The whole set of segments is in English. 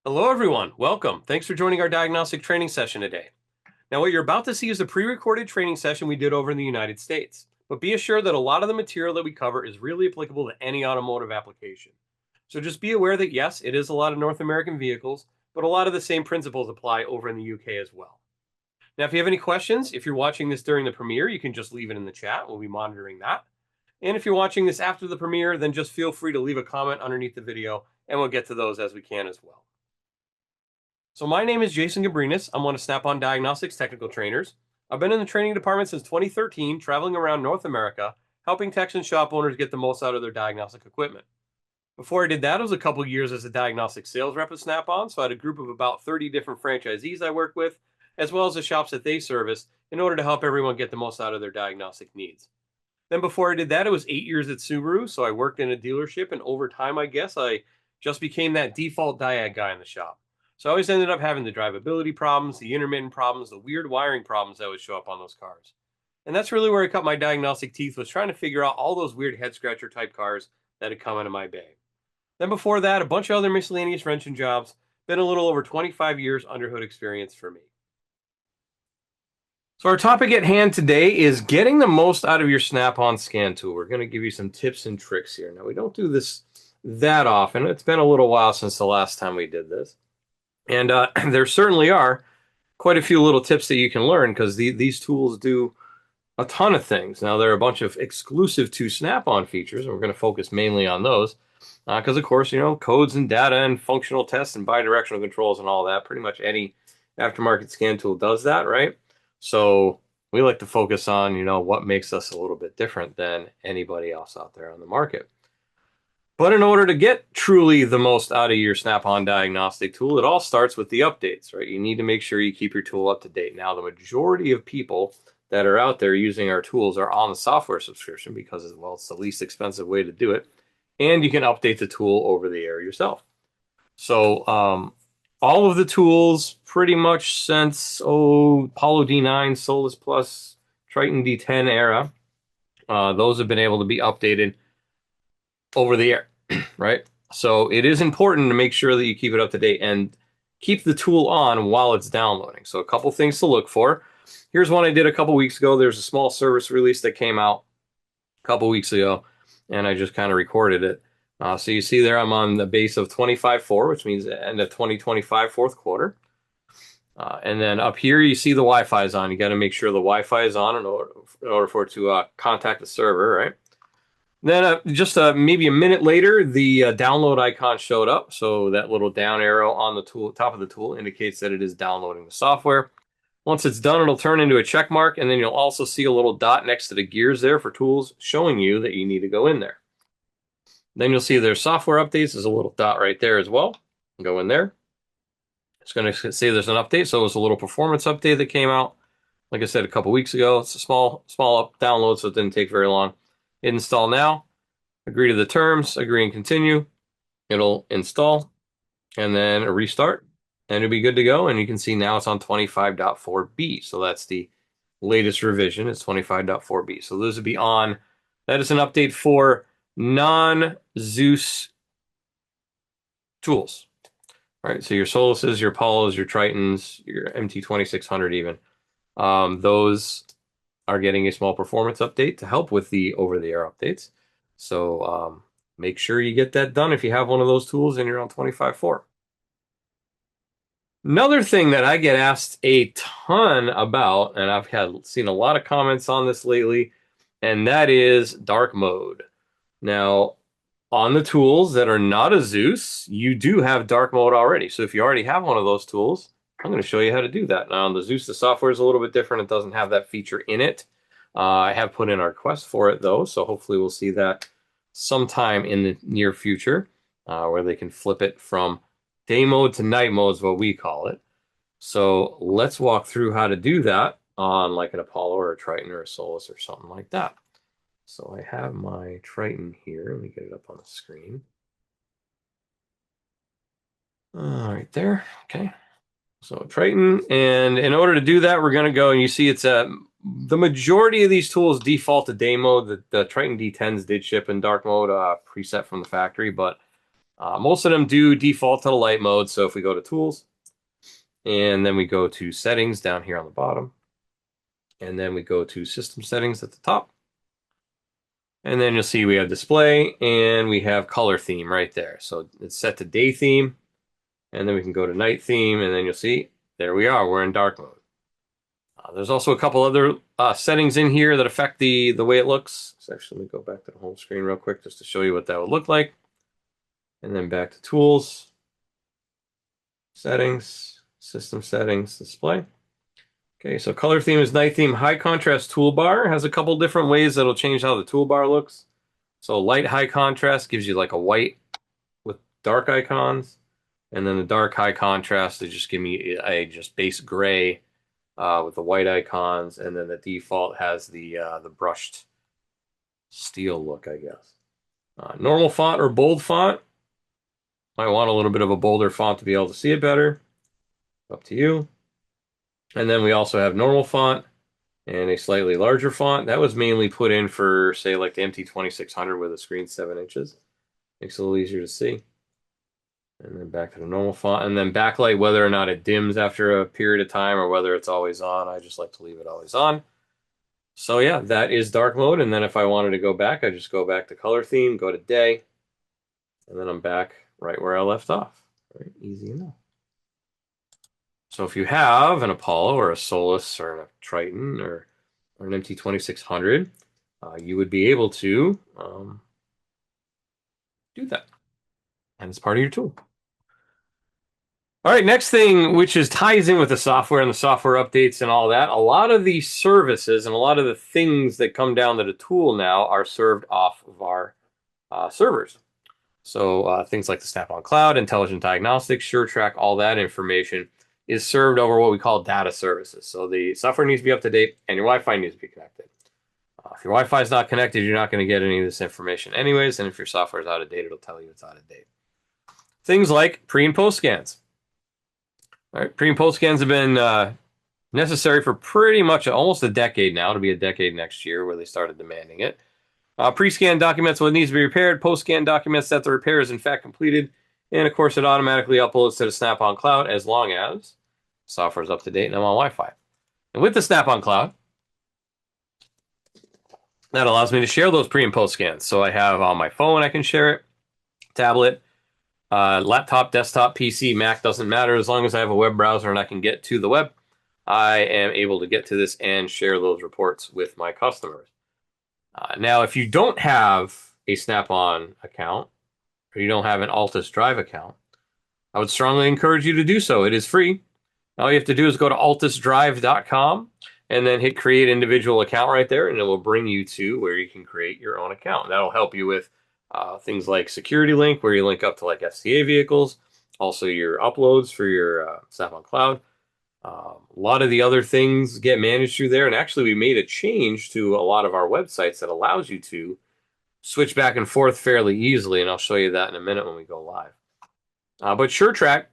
Hello, everyone. Welcome. Thanks for joining our diagnostic training session today. Now, what you're about to see is a pre-recorded training session we did over in the United States. But be assured that a lot of the material that we cover is really applicable to any automotive application. So just be aware that yes, it is a lot of North American vehicles, but a lot of the same principles apply over in the UK as well. Now, if you have any questions, if you're watching this during the premiere, you can just leave it in the chat. We'll be monitoring that. And if you're watching this after the premiere, then just feel free to leave a comment underneath the video, and we'll get to those as we can as well. So my name is Jason Gabrenas. I'm one of Snap-on Diagnostics technical trainers. I've been in the training department since 2013, traveling around North America, helping techs and shop owners get the most out of their diagnostic equipment. Before I did that, it was a couple years as a diagnostic sales rep at Snap-on, so I had a group of about 30 different franchisees I worked with, as well as the shops that they service, in order to help everyone get the most out of their diagnostic needs. Then before I did that, it was 8 years at Subaru, so I worked in a dealership, and over time, I guess, I just became that default diag guy in the shop. So I always ended up having the drivability problems, the intermittent problems, the weird wiring problems that would show up on those cars. And that's really where I cut my diagnostic teeth, was trying to figure out all those weird head scratcher type cars that had come into my bay. Then before that, a bunch of other miscellaneous wrenching jobs. Been a little over 25 years under hood experience for me. So our topic at hand today is getting the most out of your Snap-on scan tool. We're going to give you some tips and tricks here. Now, we don't do this that often. It's been a little while since the last time we did this. And there certainly are quite a few little tips that you can learn, because these tools do a ton of things. Now, there are a bunch of exclusive to Snap-on features, and we're going to focus mainly on those. Because, of course, codes and data and functional tests and bidirectional controls and all that, pretty much any aftermarket scan tool does that, right? So we like to focus on, what makes us a little bit different than anybody else out there on the market. But in order to get truly the most out of your Snap-on diagnostic tool, it all starts with the updates, right? You need to make sure you keep your tool up to date. Now, the majority of people that are out there using our tools are on the software subscription because, well, it's the least expensive way to do it. And you can update the tool over the air yourself. So all of the tools pretty much since Apollo D9, Solus Plus, Triton D10 era, those have been able to be updated over the air, right? So it is important to make sure that you keep it up to date and keep the tool on while it's downloading. So a couple things to look for. Here's one I did a couple weeks ago. There's a small service release that came out a couple weeks ago, and I just kind of recorded it. So you see there I'm on the base of 25.4, which means the end of 2025 fourth quarter. And then up here you see the Wi-Fi is on. You got to make sure the Wi-Fi is on in order for it to contact the server, right? Then just maybe a minute later, the download icon showed up. So that little down arrow on the tool, top of the tool, indicates that it is downloading the software. Once it's done, it'll turn into a check mark, and then you'll also see a little dot next to the gears there for tools, showing you that you need to go in there. Then you'll see there's software updates. There's a little dot right there as well. Go in there. It's going to say there's an update. So it was a little performance update that came out, like I said, a couple weeks ago. It's a small download, so it didn't take very long. Hit install now. Agree to the terms. Agree and continue. It'll install, and then a restart, and it'll be good to go. And you can see now it's on 25.4b. So that's the latest revision. It's 25.4b. So those would be on. That is an update for non-Zeus tools. Right, so your Soluses, your Apollos, your Tritons, your MT2600 even, those are getting a small performance update to help with the over-the-air updates. So make sure you get that done if you have one of those tools and you're on 25.4. Another thing that I get asked a ton about, and I've seen a lot of comments on this lately, and that is dark mode. Now, on the tools that are not a Zeus, you do have dark mode already. So if you already have one of those tools, I'm going to show you how to do that. Now, on the Zeus, the software is a little bit different. It doesn't have that feature in it. I have put in our request for it, though, so hopefully we'll see that sometime in the near future, where they can flip it from day mode to night mode is what we call it. So let's walk through how to do that on like an Apollo or a Triton or a Solus or something like that. So I have my Triton here. Let me get it up on the screen. Right there. Okay. So Triton, and in order to do that, we're going to go, and you see it's the majority of these tools default to day mode. The Triton D10s did ship in dark mode, preset from the factory, but Most of them do default to the light mode. So if we go to tools and then we go to settings down here on the bottom, and then we go to system settings at the top, and then you'll see we have display and we have color theme right there. So it's set to day theme, and then we can go to night theme, and then you'll see there we are. We're in dark mode. There's also a couple other settings in here that affect the way it looks. So actually, let me go back to the home screen real quick just to show you what that would look like. And then back to tools, settings, system settings, display. Okay, so color theme is night theme. High contrast toolbar has a couple different ways that'll change how the toolbar looks. So light high contrast gives you like a white with dark icons. And then the dark high contrast is just give me a just base gray with the white icons. And then the default has the brushed steel look, I guess. Normal font or bold font. Might want a little bit of a bolder font to be able to see it better. Up to you. And then we also have normal font and a slightly larger font. That was mainly put in for, say, like the MT2600 with a screen 7 inches. Makes it a little easier to see. And then back to the normal font. And then backlight, whether or not it dims after a period of time or whether it's always on. I just like to leave it always on. So yeah, that is dark mode. And then if I wanted to go back, I just go back to color theme, go to day, and then I'm back right where I left off. Right? Easy enough. So if you have an Apollo or a Solus or a Triton or an MT2600, you would be able to do that. And it's part of your tool. All right, next thing, which is ties in with the software and the software updates and all that. A lot of these services and a lot of the things that come down to the tool now are served off of our servers. So things like the Snap-on Cloud, Intelligent Diagnostics, SureTrack, all that information is served over what we call data services. So the software needs to be up to date and your Wi-Fi needs to be connected. If your Wi-Fi is not connected, you're not going to get any of this information anyways. And if your software is out of date, it'll tell you it's out of date. Things like pre and post scans. All right, pre and post scans have been necessary for pretty much almost a decade now. It'll be a decade next year where they started demanding it. Pre-scan documents what needs to be repaired. Post-scan documents that the repair is in fact completed. And of course, it automatically uploads to the Snap-on Cloud as long as software is up to date and I'm on Wi-Fi. And with the Snap-on Cloud, that allows me to share those pre and post scans. So I have on my phone, I can share it, tablet, laptop, desktop, PC, Mac, doesn't matter. As long as I have a web browser and I can get to the web, I am able to get to this and share those reports with my customers. Now, if you don't have a Snap-on account or you don't have an Altus Drive account, I would strongly encourage you to do so. It is free. All you have to do is go to altusdrive.com and then hit create individual account right there, and it will bring you to where you can create your own account. That'll help you with things like Security Link, where you link up to like FCA vehicles, also your uploads for your Snap-on Cloud. A lot of the other things get managed through there, and actually we made a change to a lot of our websites that allows you to switch back and forth fairly easily, and I'll show you that in a minute when we go live. But SureTrack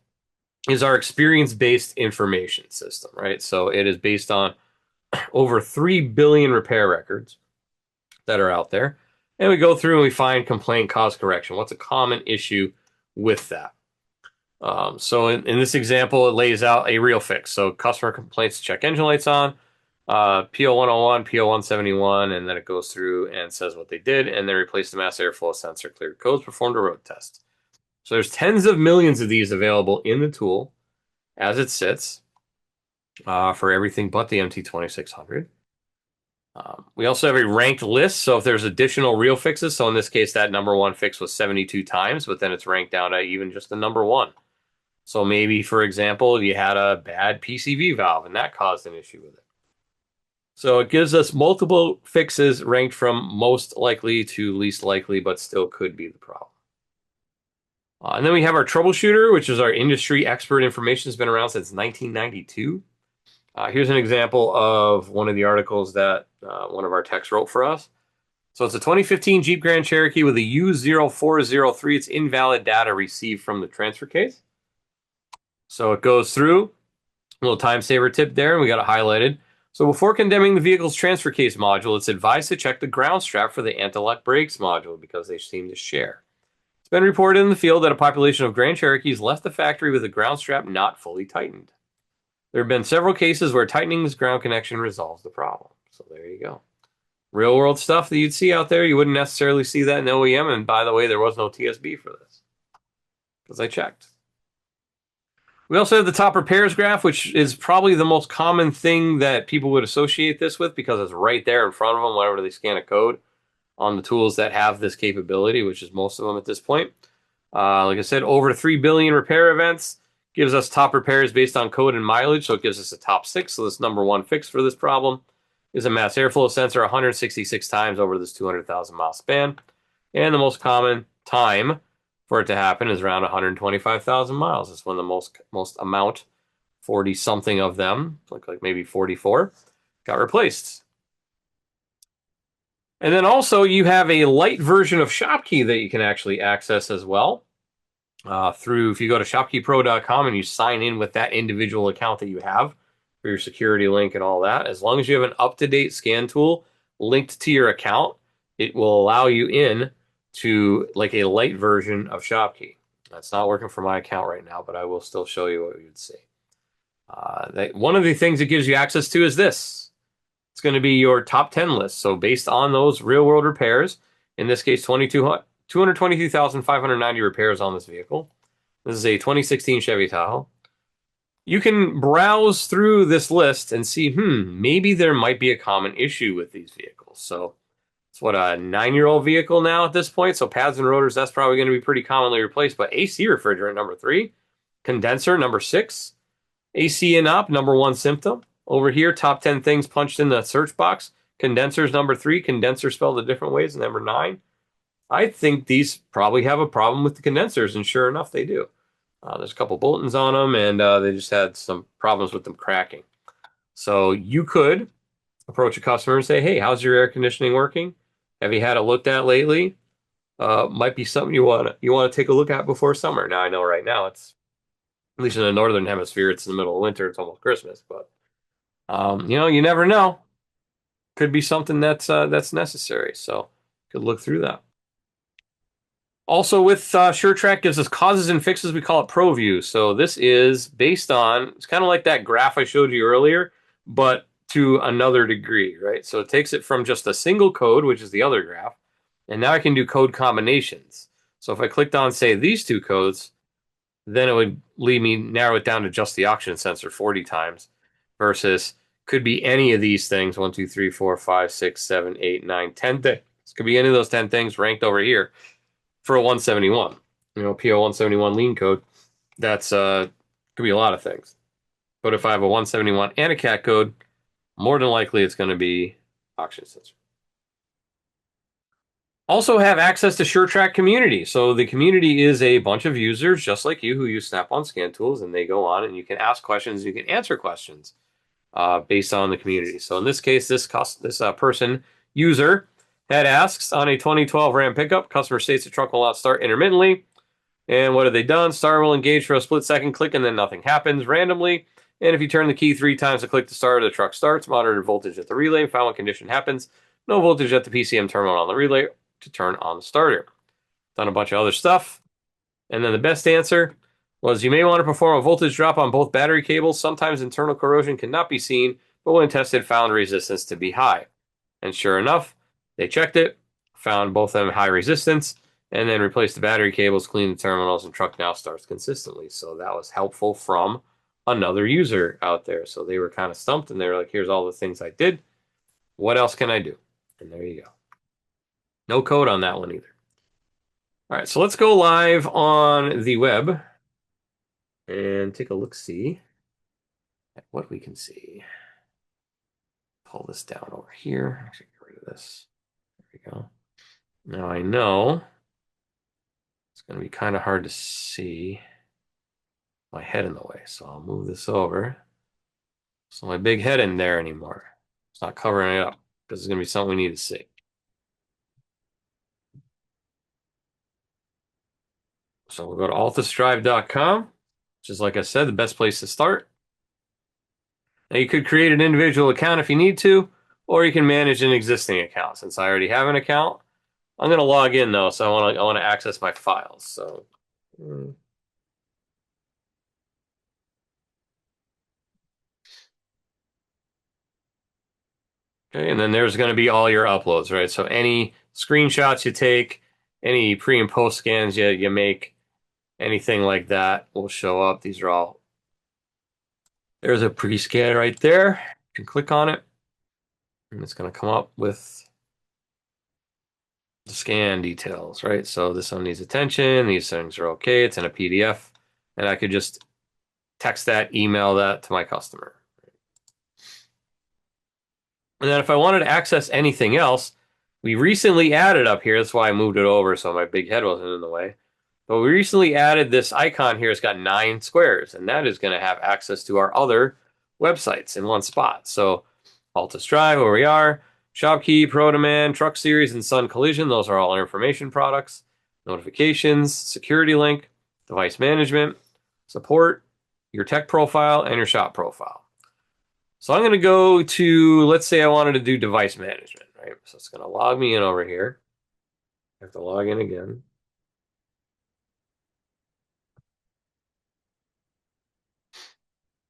is our experience-based information system, right? So it is based on over 3 billion repair records that are out there. And we go through and we find complaint cause correction. What's a common issue with that? So in this example, it lays out a real fix. So customer complaints, check engine lights on, PO 101, PO 171, and then it goes through and says what they did, and they replaced the mass airflow sensor, cleared codes, performed a road test. So there's tens of millions of these available in the tool as it sits for everything but the MT2600. We also have a ranked list, so if there's additional real fixes, so in this case that number one fix was 72 times, but then it's ranked down to even just the number one. So maybe, for example, you had a bad PCV valve and that caused an issue with it. So it gives us multiple fixes ranked from most likely to least likely, but still could be the problem. And then we have our troubleshooter, which is our industry expert information. Has been around since 1992. Here's an example of one of the articles that one of our techs wrote for us. So it's a 2015 Jeep Grand Cherokee with a U0403. It's invalid data received from the transfer case. So it goes through, a little time saver tip there, and we got it highlighted. So before condemning the vehicle's transfer case module, it's advised to check the ground strap for the anti-lock brakes module because they seem to share. been reported in the field that a population of Grand Cherokees left the factory with the ground strap not fully tightened. There have been several cases where tightening this ground connection resolves the problem. So there you go. Real world stuff that you'd see out there. You wouldn't necessarily see that in OEM. And by the way, there was no TSB for this because I checked. We also have the top repairs graph, which is probably the most common thing that people would associate this with because it's right there in front of them whenever they scan a code on the tools that have this capability, which is most of them at this point. Like I said, over 3 billion repair events gives us top repairs based on code and mileage, so it gives us a top 6. So this number one fix for this problem is a mass airflow sensor 166 times over this 200,000 mile span. And the most common time for it to happen is around 125,000 miles. That's when the most amount, 40 something of them, look like maybe 44, got replaced. And then also you have a light version of ShopKey that you can actually access as well. Through, if you go to shopkeypro.com and you sign in with that individual account that you have for your security link and all that, as long as you have an up-to-date scan tool linked to your account, it will allow you in to like a light version of ShopKey. That's not working for my account right now, but I will still show you what you'd see. One of the things it gives you access to is this. It's going to be your top 10 list. So based on those real world repairs, in this case, 222,590 repairs on this vehicle. This is a 2016 Chevy Tahoe. You can browse through this list and see, maybe there might be a common issue with these vehicles. So it's what, a 9-year-old vehicle now at this point. So pads and rotors, that's probably going to be pretty commonly replaced. But AC refrigerant, number 3. Condenser, number 6. AC and up, number 1 symptom. Over here, top 10 things punched in the search box. Condensers, number 3. Condenser spelled a different ways, number 9. I think these probably have a problem with the condensers, and sure enough, they do. There's a couple bulletins on them, and they just had some problems with them cracking. So you could approach a customer and say, hey, how's your air conditioning working? Have you had it looked at lately? Might be something you want to take a look at before summer. Now, I know right now it's, at least in the northern hemisphere, it's in the middle of winter. It's almost Christmas, but you never know. Could be something that's necessary. So could look through that. Also with SureTrack gives us causes and fixes. We call it ProView. So this is based on, it's kind of like that graph I showed you earlier, but to another degree, right? So it takes it from just a single code, which is the other graph, and now I can do code combinations. So if I clicked on, say, these two codes, then it would leave me narrow it down to just the oxygen sensor 40 times versus could be any of these things, 1, 2, 3, 4, 5, 6, 7, 8, 9, 10 things. Could be any of those 10 things ranked over here for a 171. PO 171 lean code, that's could be a lot of things. But if I have a 171 and a cat code, more than likely it's going to be oxygen sensor. Also have access to SureTrack community. So the community is a bunch of users just like you who use Snap-on scan tools, and they go on and you can ask questions, you can answer questions based on the community. So in this case, this person, user, had asks on a 2012 Ram pickup, customer states the truck will not start intermittently. And what have they done? Star will engage for a split second, click, and then nothing happens randomly. And if you turn the key 3 times to click to start, the truck starts. Monitor voltage at the relay. Found what condition happens. No voltage at the PCM terminal on the relay to turn on the starter. Done a bunch of other stuff. And then the best answer was you may want to perform a voltage drop on both battery cables. Sometimes internal corrosion cannot be seen, but when tested, found resistance to be high. And sure enough, they checked it, found both of them high resistance, and then replaced the battery cables, cleaned the terminals, and truck now starts consistently. So that was helpful from another user out there. So they were kind of stumped, and they were like, here's all the things I did. What else can I do? And there you go. No code on that one either. All right, so let's go live on the web and take a look-see at what we can see. Pull this down over here. Actually, get rid of this. There we go. Now I know it's going to be kind of hard to see my head in the way, so I'll move this over. So my big head in there anymore. It's not covering it up because it's going to be something we need to see. So we'll go to altusdrive.com, which is, like I said, the best place to start. Now you could create an individual account if you need to, or you can manage an existing account. Since I already have an account, I'm going to log in though, so I want to access my files. So, okay, and then there's going to be all your uploads, right? So any screenshots you take, any pre and post scans you make, anything like that will show up. These are all. There's a pre-scan right there. You can click on it, and it's going to come up with the scan details, right? So this one needs attention. These things are okay. It's in a PDF, and I could just text that, email that to my customer. And then if I wanted to access anything else, we recently added up here. That's why I moved it over so my big head wasn't in the way. But we recently added this icon here. It's got 9 squares, and that is going to have access to our other websites in one spot. So Altus Drive, where we are, ShopKey, ProDemand, Truck Series, and Sun Collision. Those are all our information products. Notifications, security link, device management, support, your tech profile, and your shop profile. So I'm going to go to, let's say I wanted to do device management, right? So it's going to log me in over here. I have to log in again.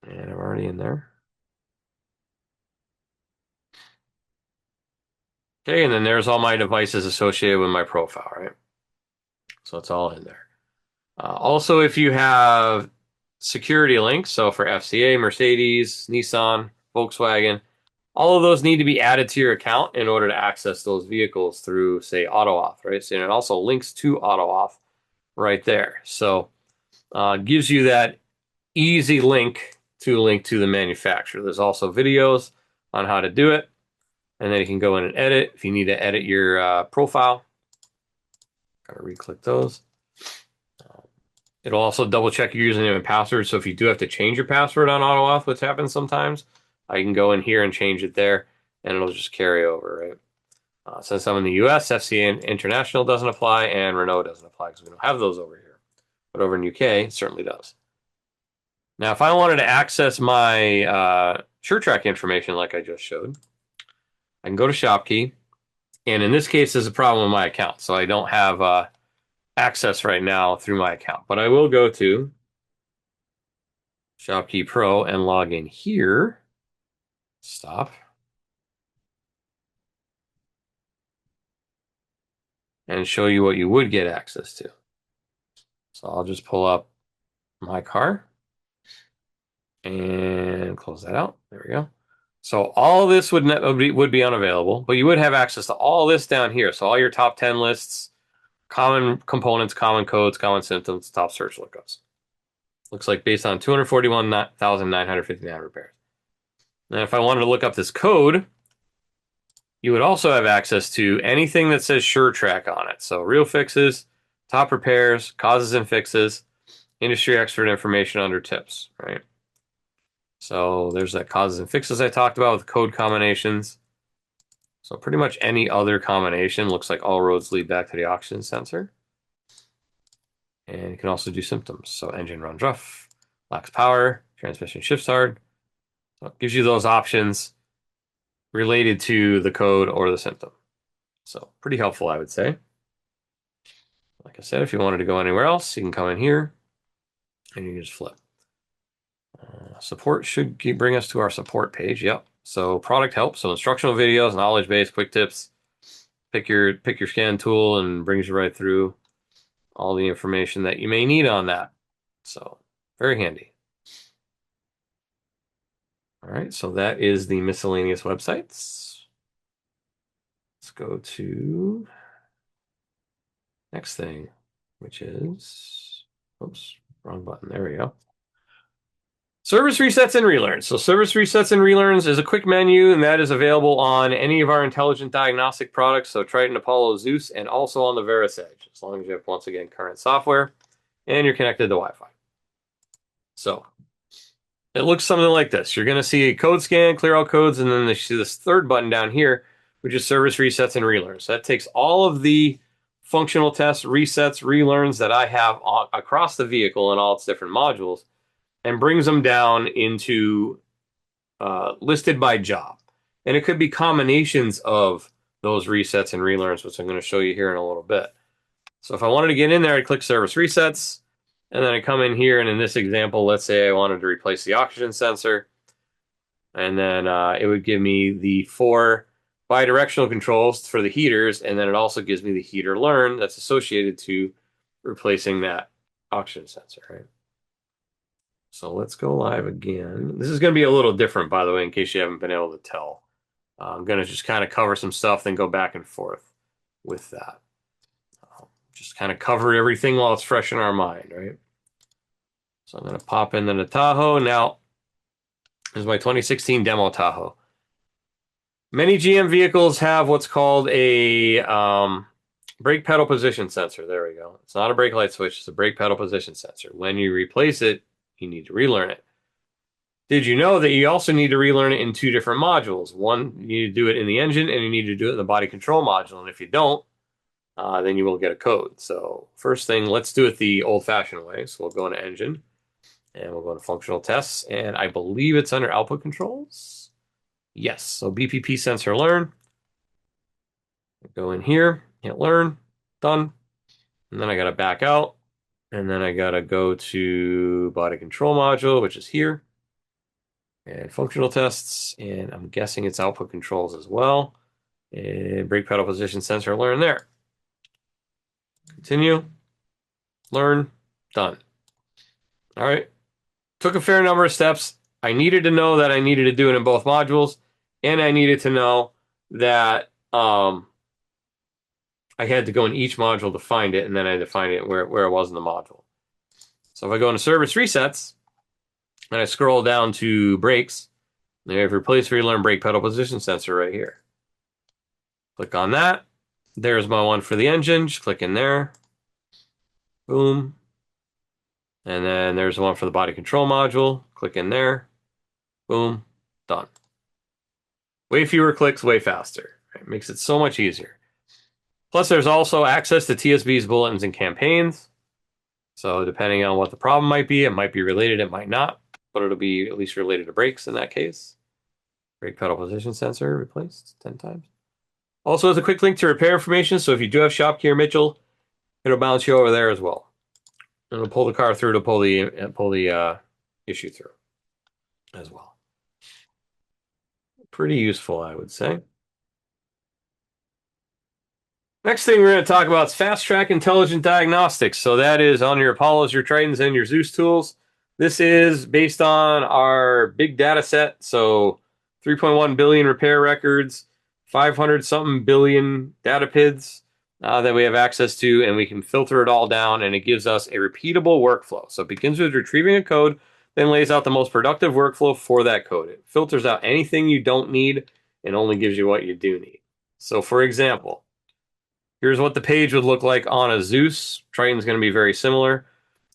And I'm already in there. Okay, and then there's all my devices associated with my profile, right? So it's all in there. Also, if you have security links, so for FCA, Mercedes, Nissan, Volkswagen, all of those need to be added to your account in order to access thauth vehicles through, say, AutoAuth, right? So, and it also links to AutoAuth right there. So gives you that easy link to the manufacturer. There's also videos on how to do it. And then you can go in and edit. If you need to edit your profile, gotta re-click those. It'll also double check your username and password. So if you do have to change your password on AutoAuth, which happens sometimes, I can go in here and change it there, and it'll just carry over, right? Since I'm in the US, FCA International doesn't apply, and Renault doesn't apply because we don't have those over here. But over in UK, it certainly does. Now, if I wanted to access my SureTrack information like I just showed, I can go to ShopKey. And in this case, there's a problem with my account. So I don't have access right now through my account. But I will go to ShopKey Pro and log in here. Stop. And show you what you would get access to. So I'll just pull up my car and close that out. There we go. So all this would be unavailable, but you would have access to all this down here. So all your top 10 lists, common components, common codes, common symptoms, top search lookups. Looks like based on 241,959 repairs. And if I wanted to look up this code, you would also have access to anything that says SureTrack on it. So real fixes, top repairs, causes and fixes, industry expert information under tips, right? So there's that causes and fixes I talked about with code combinations. So pretty much any other combination looks like all roads lead back to the oxygen sensor. And you can also do symptoms. So engine runs rough, lacks power, transmission shifts hard. So it gives you those options related to the code or the symptom. So pretty helpful, I would say. Like I said, if you wanted to go anywhere else, you can come in here and you can just flip. Support should bring us to our support page. Yep. So product help. So instructional videos, knowledge-based, quick tips. Pick your scan tool and brings you right through all the information that you may need on that. So very handy. All right, so that is the miscellaneous websites. Let's go to next thing, which is, oops, wrong button. There we go. Service resets and relearns. So service resets and relearns is a quick menu, and that is available on any of our intelligent diagnostic products. So Triton, Apollo, Zeus, and also on the VerisEdge, as long as you have, once again, current software and you're connected to Wi-Fi. So it looks something like this. You're going to see a code scan, clear all codes, and then you see this third button down here, which is service resets and relearns. So that takes all of the functional tests, resets, relearns that I have across the vehicle and all its different modules, and brings them down into listed by job. And it could be combinations of those resets and relearns, which I'm going to show you here in a little bit. So if I wanted to get in there, I'd click service resets, and then I come in here, and in this example, let's say I wanted to replace the oxygen sensor, and then it would give me the 4 bidirectional controls for the heaters, and then it also gives me the heater learn that's associated to replacing that oxygen sensor, right? So let's go live again. This is going to be a little different, by the way, in case you haven't been able to tell. I'm going to just kind of cover some stuff, then go back and forth with that. Just kind of cover everything while it's fresh in our mind, right? So I'm going to pop into the Tahoe. Now, this is my 2016 demo Tahoe. Many GM vehicles have what's called a brake pedal position sensor. There we go. It's not a brake light switch. It's a brake pedal position sensor. When you replace it, you need to relearn it. Did you know that you also need to relearn it in 2 different modules? One, you need to do it in the engine, and you need to do it in the body control module. And if you don't, then you will get a code. So first thing, let's do it the old-fashioned way. So we'll go into engine, and we'll go to functional tests, and I believe it's under output controls. Yes, so BPP sensor learn. Go in here, hit learn, done. And then I got to back out, and then I got to go to body control module, which is here, and functional tests, and I'm guessing it's output controls as well. And brake pedal position sensor learn there. Continue, learn, done. All right. Took a fair number of steps. I needed to know that I needed to do it in both modules, and I needed to know that I had to go in each module to find it, and then I had to find it where it was in the module. So if I go into service resets, and I scroll down to brakes, I have replace relearn brake pedal position sensor right here. Click on that. There's my one for the engine. Just click in there. Boom. And then there's one for the body control module. Click in there. Boom. Done. Way fewer clicks, way faster. Right? Makes it so much easier. Plus, there's also access to TSB's bulletins and campaigns. So depending on what the problem might be, it might be related, it might not. But it'll be at least related to brakes in that case. Brake pedal position sensor replaced 10 times. Also, there's a quick link to repair information. So if you do have Shopkey or Mitchell, it'll bounce you over there as well. And it'll pull the car through to pull the issue through as well. Pretty useful, I would say. Next thing we're going to talk about is Fast Track Intelligent Diagnostics. So that is on your Apollos, your Tritons, and your Zeus tools. This is based on our big data set. So 3.1 billion repair records, 500-something billion data PIDs that we have access to, and we can filter it all down, and it gives us a repeatable workflow. So it begins with retrieving a code, then lays out the most productive workflow for that code. It filters out anything you don't need and only gives you what you do need. So for example, here's what the page would look like on a Zeus. Triton's going to be very similar.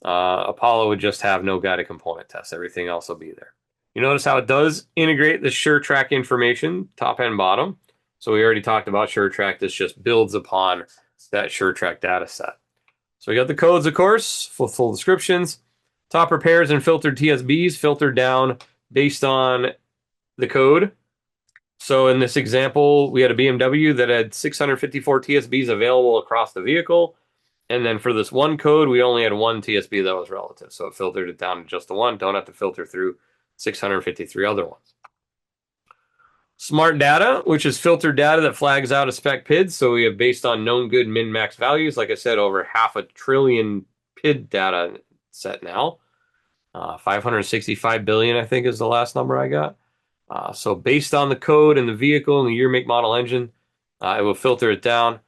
Apollo would just have no guided component test. Everything else will be there. You notice how it does integrate the SureTrack information, top and bottom. So we already talked about SureTrack. This just builds upon that SureTrack data set. So we got the codes, of course, full descriptions. Top repairs and filtered TSBs filtered down based on the code. So in this example, we had a BMW that had 654 TSBs available across the vehicle. And then for this one code, we only had one TSB that was relative. So it filtered it down to just the one. Don't have to filter through 653 other ones. Smart data, which is filtered data that flags out a spec PID. So we have based on known good min-max values. Like I said, over 500 billion PID data set now. 565 billion, I think, is the last number I got. So based on the code and the vehicle and the year, make, model, engine, it will filter it down.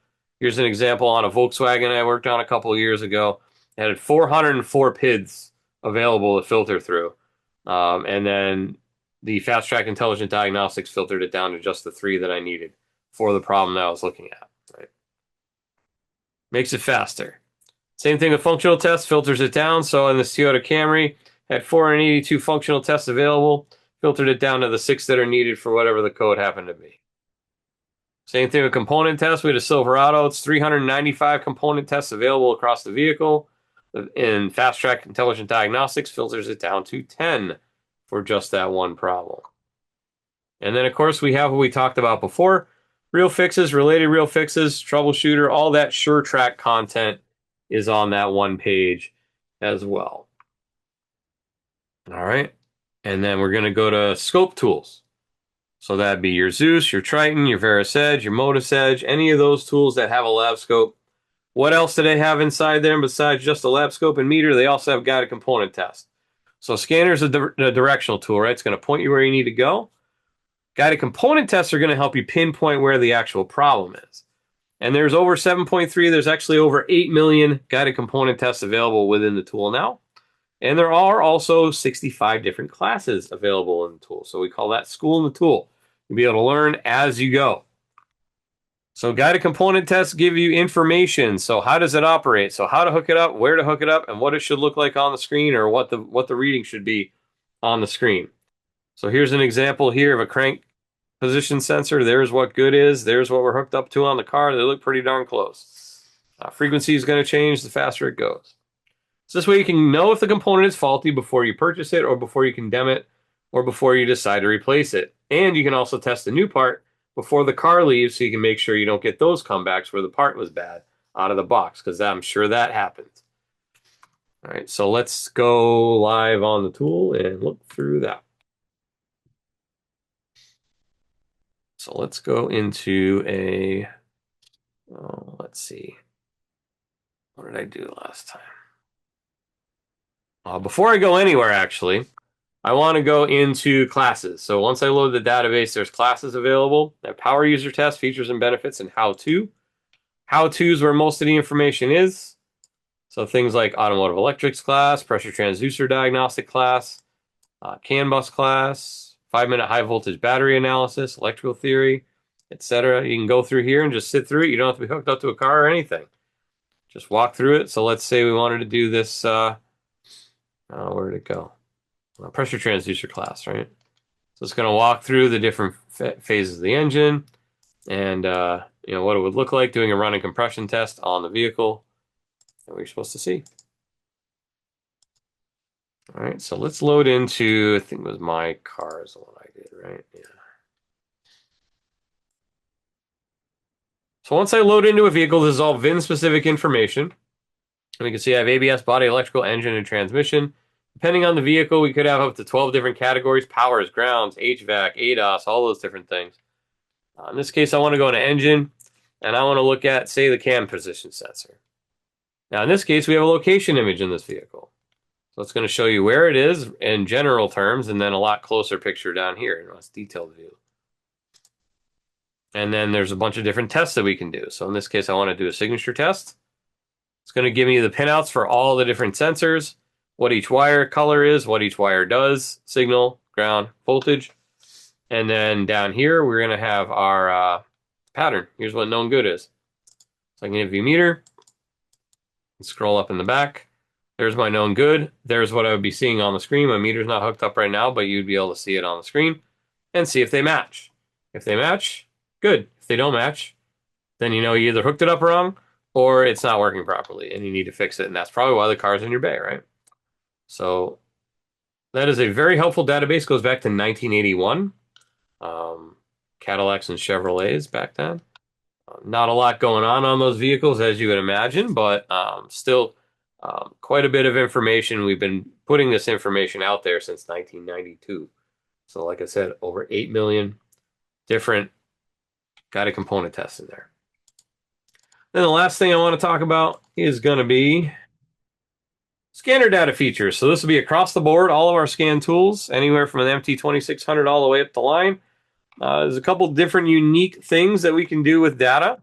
Here's an example on a Volkswagen I worked on a couple of years ago. It had 404 PIDs available to filter through. And then the Fast Track Intelligent Diagnostics filtered it down to just the 3 that I needed for the problem that I was looking at. Right? Makes it faster. Same thing with functional tests, filters it down. So in this Toyota Camry, had 482 functional tests available, filtered it down to the 6 that are needed for whatever the code happened to be. Same thing with component tests. We had a Silverado. It's 395 component tests available across the vehicle. In Fast Track Intelligent Diagnostics, filters it down to 10 for just that one problem. And then, of course, we have what we talked about before. Real fixes, related real fixes, troubleshooter, all that SureTrack content is on that one page as well. All right. And then we're going to go to scope tools. So that'd be your Zeus, your Triton, your Veris Edge, your Modus Edge, any of those tools that have a lab scope. What else do they have inside there besides just a lab scope and meter? They also have guided component test. So scanner is a directional tool, right? It's going to point you where you need to go. Guided component tests are going to help you pinpoint where the actual problem is. And there's over 7.3, there's actually over 8 million guided component tests available within the tool now. And there are also 65 different classes available in the tool. So we call that school in the tool. You'll be able to learn as you go. So guided component tests give you information. So how does it operate? So how to hook it up, where to hook it up, and what it should look like on the screen, or what the reading should be on the screen. So here's an example here of a crank position sensor. There's what good is. There's what we're hooked up to on the car. They look pretty darn close. Frequency is going to change the faster it goes. So this way you can know if the component is faulty before you purchase it, or before you condemn it, or before you decide to replace it. And you can also test a new part before the car leaves, so you can make sure you don't get those comebacks where the part was bad out of the box, because I'm sure that happens. All right, so let's go live on the tool and look through that. So let's go into a, let's see. What did I do last time? Before I go anywhere, actually, I want to go into classes. So once I load the database, there's classes available. That power user test, features and benefits, and how-to. How-to is where most of the information is. So things like automotive electrics class, pressure transducer diagnostic class, CAN bus class, 5-minute high voltage battery analysis, electrical theory, etc. You can go through here and just sit through it. You don't have to be hooked up to a car or anything. Just walk through it. So let's say we wanted to do this, where did it go? Pressure transducer class, right? So it's going to walk through the different phases of the engine and what it would look like doing a running compression test on the vehicle that we're supposed to see. All right, so let's load into, I think it was my car is the one I did, right? Yeah. So once I load into a vehicle, this is all VIN-specific information. And we can see I have ABS, body, electrical, engine, and transmission. Depending on the vehicle, we could have up to 12 different categories: powers, grounds, HVAC, ADAS, all those different things. In this case, I want to go into engine, and I want to look at, say, the cam position sensor. Now, in this case, we have a location image in this vehicle. So it's going to show you where it is in general terms, and then a lot closer picture down here in a less detailed view. And then there's a bunch of different tests that we can do. So in this case, I want to do a signature test. It's going to give me the pinouts for all the different sensors, what each wire color is, what each wire does, signal, ground, voltage. And then down here, we're going to have our pattern. Here's what known good is. So I can hit view meter and scroll up in the back. There's my known good. There's what I would be seeing on the screen. My meter's not hooked up right now, but you'd be able to see it on the screen and see if they match. If they match, good. If they don't match, then you know you either hooked it up wrong or it's not working properly and you need to fix it. And that's probably why the car's in your bay, right? So that is a very helpful database. Goes back to 1981. Cadillacs and Chevrolets back then. Not a lot going on those vehicles, as you would imagine, but still quite a bit of information. We've been putting this information out there since 1992. So like I said, over 8 million different guided component tests in there. Then the last thing I want to talk about is going to be scanner data features. So this will be across the board, all of our scan tools, anywhere from an MT2600 all the way up the line. There's a couple different unique things that we can do with data.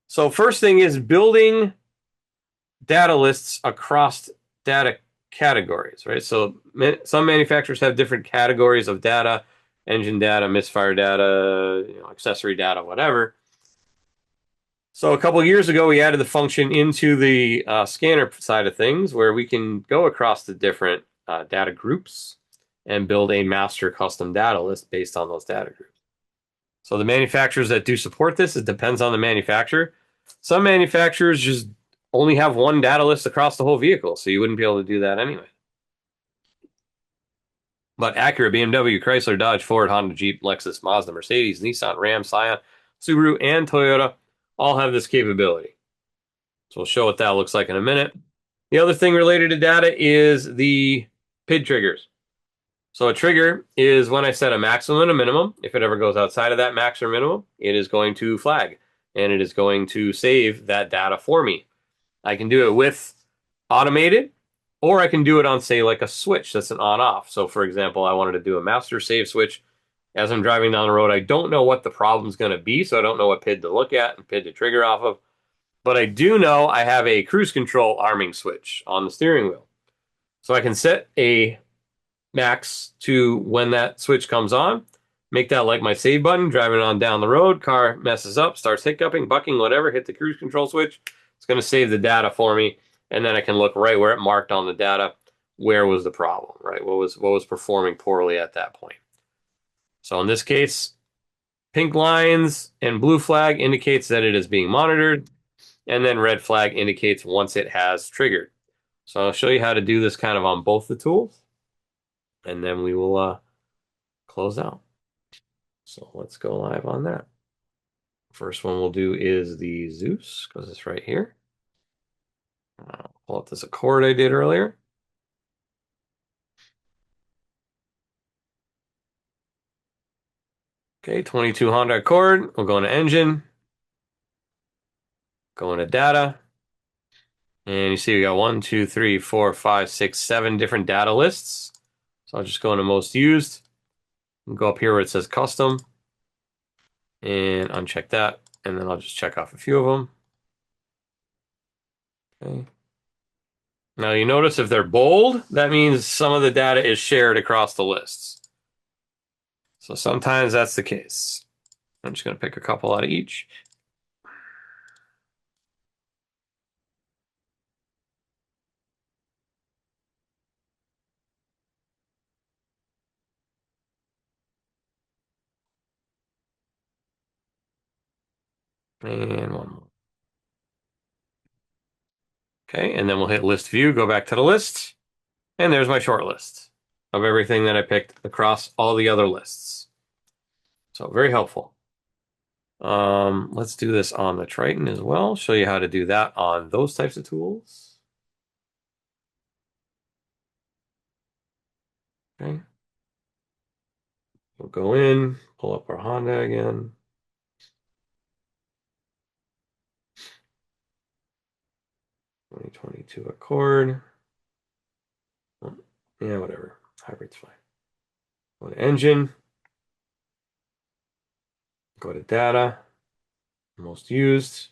So first thing is building data lists across data categories, right? So some manufacturers have different categories of data: engine data, misfire data, accessory data, whatever. So a couple of years ago, we added the function into the scanner side of things where we can go across the different data groups and build a master custom data list based on those data groups. So the manufacturers that do support this, it depends on the manufacturer. Some manufacturers just only have one data list across the whole vehicle, so you wouldn't be able to do that anyway. But Acura, BMW, Chrysler, Dodge, Ford, Honda, Jeep, Lexus, Mazda, Mercedes, Nissan, Ram, Scion, Subaru and Toyota all have this capability. So we'll show what that looks like in a minute. The other thing related to data is the PID triggers. So a trigger is when I set a maximum and a minimum. If it ever goes outside of that max or minimum, it is going to flag and it is going to save that data for me. I can do it with automated, or I can do it on, say, like a switch that's an on-off. So for example, I wanted to do a master save switch. As I'm driving down the road, I don't know what the problem's going to be, so I don't know what PID to look at and PID to trigger off of. But I do know I have a cruise control arming switch on the steering wheel. So I can set a max to when that switch comes on, make that like my save button, driving on down the road, car messes up, starts hiccuping, bucking, whatever, hit the cruise control switch. It's going to save the data for me, and then I can look right where it marked on the data, where was the problem, right? What was performing poorly at that point. So in this case, pink lines and blue flag indicates that it is being monitored, and then red flag indicates once it has triggered. So I'll show you how to do this kind of on both the tools, and then we will close out. So let's go live on that. First one we'll do is the Zeus, because it's right here. I'll pull up this Accord I did earlier. Okay, 22 Honda Accord. We'll go into engine, go into data, and you see we got 1, 2, 3, 4, 5, 6, 7 different data lists. So I'll just go into most used and go up here where it says custom and uncheck that, and then I'll just check off a few of them. Okay. Now you notice if they're bold, that means some of the data is shared across the lists. So sometimes that's the case. I'm just going to pick a couple out of each. And one more. Okay, and then we'll hit list view, go back to the list, and there's my short list of everything that I picked across all the other lists. So very helpful. Let's do this on the Triton as well. Show you how to do that on those types of tools. Okay. We'll go in, pull up our Honda again. (2022) Accord. Yeah, whatever. Hybrid's fine. Go to engine. Go to data. Most used.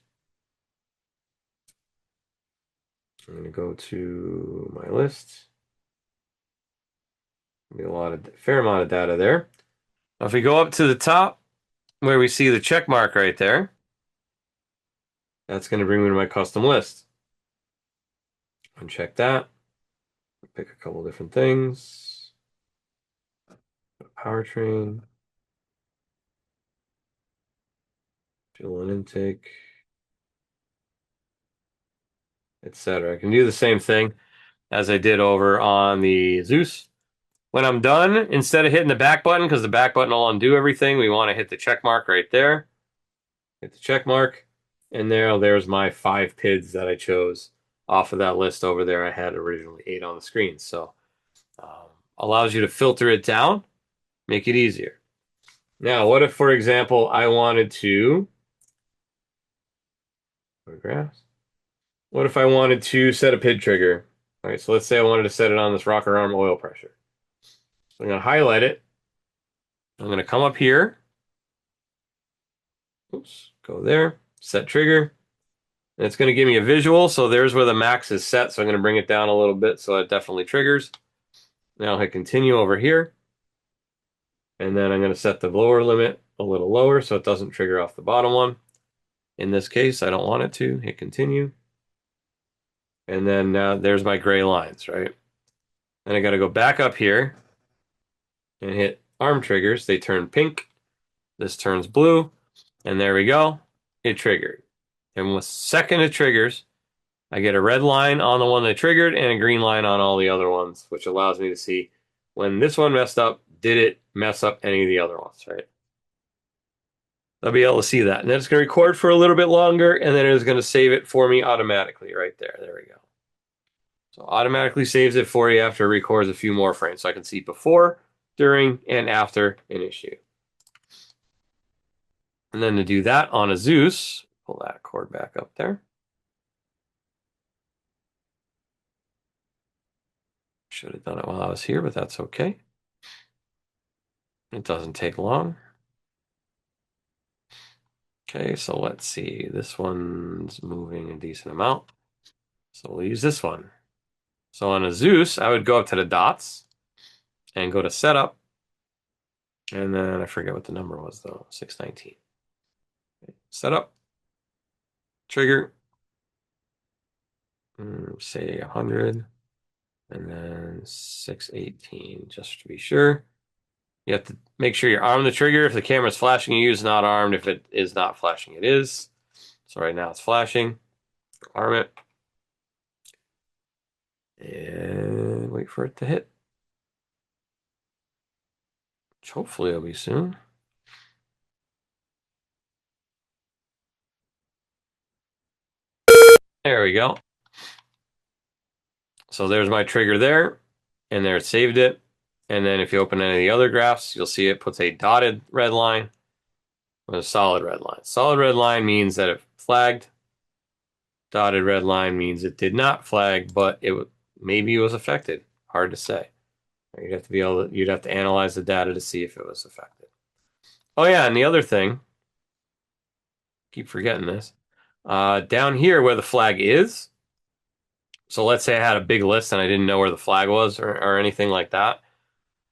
I'm going to go to my list. Be a fair amount of data there. Now, if we go up to the top where we see the check mark right there, that's going to bring me to my custom list. Uncheck that. Pick a couple different things. Powertrain. Fuel and intake. Etc. I can do the same thing as I did over on the Zeus. When I'm done, instead of hitting the back button, because the back button will undo everything, we want to hit the check mark right there. Hit the check mark, and there's my 5 PIDs that I chose off of that list over there. I had originally 8 on the screen, so allows you to filter it down, make it easier. Now, what if, for example, I wanted to photographs? What if I wanted to set a PID trigger? All right, so let's say I wanted to set it on this rocker arm oil pressure. So I'm going to highlight it. I'm going to come up here. Oops, go there, set trigger. And it's going to give me a visual. So there's where the max is set. So I'm going to bring it down a little bit so it definitely triggers. Now I'll hit continue over here. And then I'm going to set the lower limit a little lower so it doesn't trigger off the bottom one. In this case, I don't want it to. Hit continue. And then there's my gray lines, right? And I got to go back up here and hit arm triggers. They turn pink. This turns blue. And there we go. It triggered. And with second it triggers, I get a red line on the one that triggered and a green line on all the other ones, which allows me to see when this one messed up, did it mess up any of the other ones, right? I'll be able to see that. And then it's going to record for a little bit longer, and then it's going to save it for me automatically right there. There we go. So automatically saves it for you after it records a few more frames. So I can see before, during, and after an issue. And then to do that on a Zeus, pull that cord back up there. Should have done it while I was here, but that's okay. It doesn't take long. Okay, so let's see. This one's moving a decent amount. So we'll use this one. So on a Zeus, I would go up to the dots and go to setup. And then I forget what the number was though, 619. Okay. Setup, trigger, say 100, and then 618, just to be sure. You have to make sure you're armed the trigger. If the camera's flashing, you use not armed. If it is not flashing, it is. So right now it's flashing. Arm it. And wait for it to hit. Which hopefully it'll be soon. There we go. So there's my trigger there. And there it saved it. And then if you open any of the other graphs, you'll see it puts a dotted red line with a solid red line. Solid red line means that it flagged. Dotted red line means it did not flag, but maybe it was affected. Hard to say. You'd have to analyze the data to see if it was affected. Oh yeah, and the other thing, keep forgetting this. Down here where the flag is, so let's say I had a big list and I didn't know where the flag was or anything like that.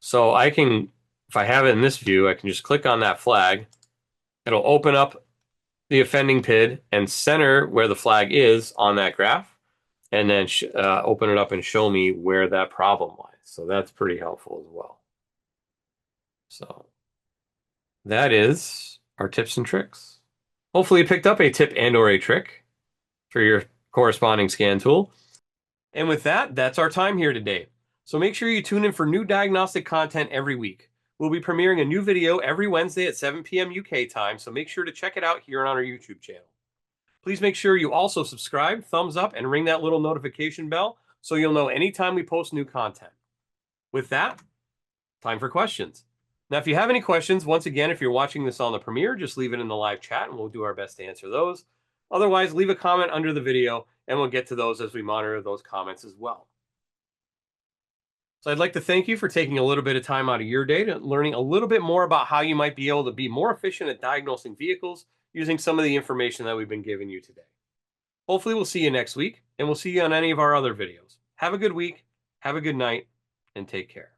So I can, if I have it in this view, I can just click on that flag. It'll open up the offending PID and center where the flag is on that graph, and then open it up and show me where that problem lies. So that's pretty helpful as well. So that is our tips and tricks. Hopefully you picked up a tip and or a trick for your corresponding scan tool. And with that, that's our time here today. So make sure you tune in for new diagnostic content every week. We'll be premiering a new video every Wednesday at 7 p.m. UK time, so make sure to check it out here on our YouTube channel. Please make sure you also subscribe, thumbs up, and ring that little notification bell so you'll know anytime we post new content. With that, time for questions. Now, if you have any questions, once again, if you're watching this on the premiere, just leave it in the live chat and we'll do our best to answer those. Otherwise, leave a comment under the video and we'll get to those as we monitor those comments as well. So I'd like to thank you for taking a little bit of time out of your day to learning a little bit more about how you might be able to be more efficient at diagnosing vehicles using some of the information that we've been giving you today. Hopefully we'll see you next week, and we'll see you on any of our other videos. Have a good week, have a good night, and take care.